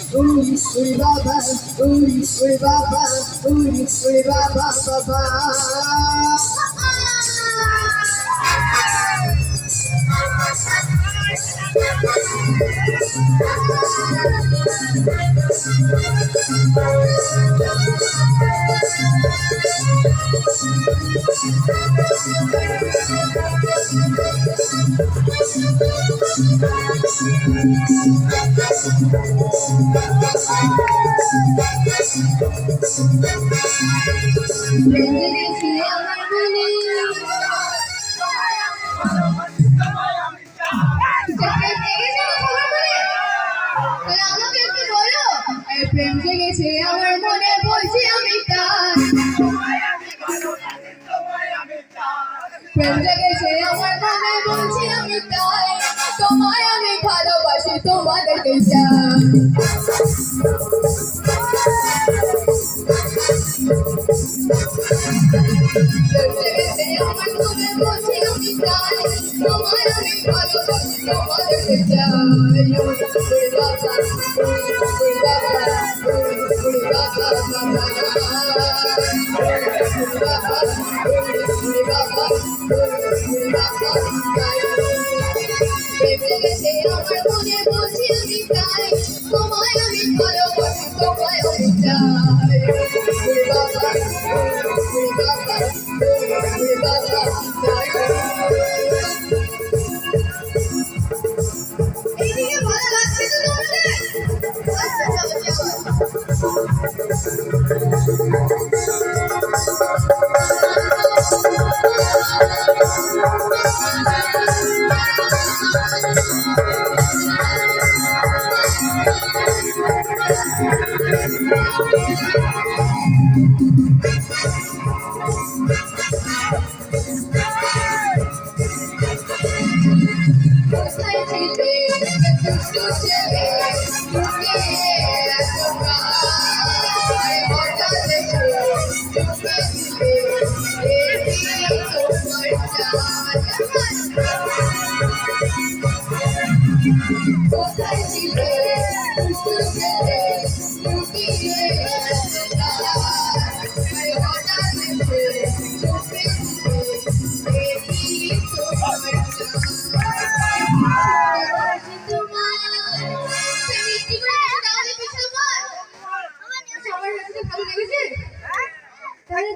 Uri baba, uri baba, uri baba baba. প্রেম জেগেছে আমার মনে বলছি আমি তাই, প্রেম জেগেছে আমার মনে বলছি আমি তাই, তোমায় আমি ভালোবাসি তোমাদেরকে চাই। প্রেম জেগেছে আমার মনে বলছি আমি তাই, তোমায় আমি ভালোবাসি তোমাদেরকে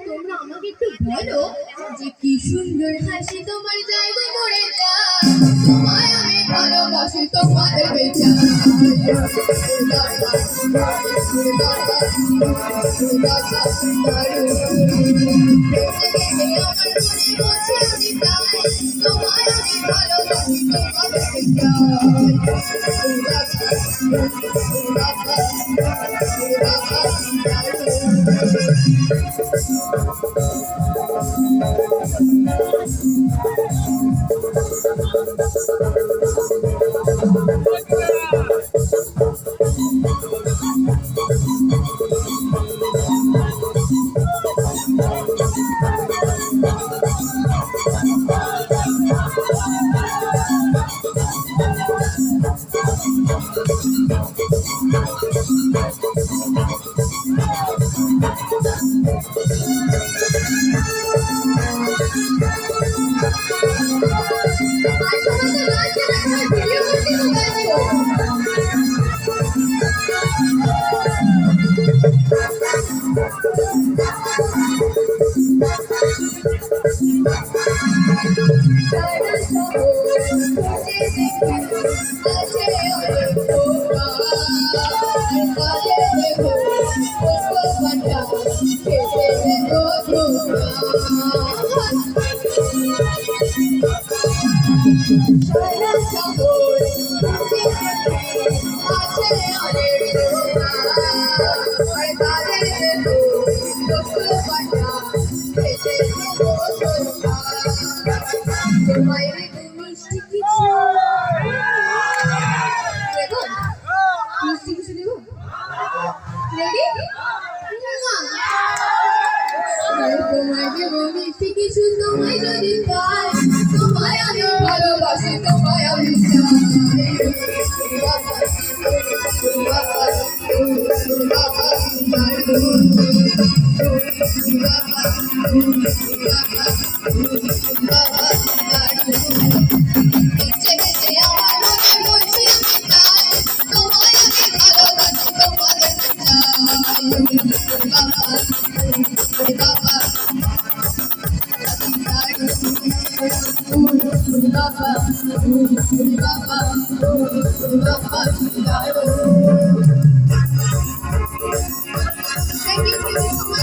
তোমরা আমাকে একটু বলো যে কি সুন্দর হাসি তোমার জায়গা মরে যায়, তোমায় আমি ভালোবাসি তোমাদেরকে চাই। তোমায় আমি ভালোবাসি তোমাদেরকে Thank you so much.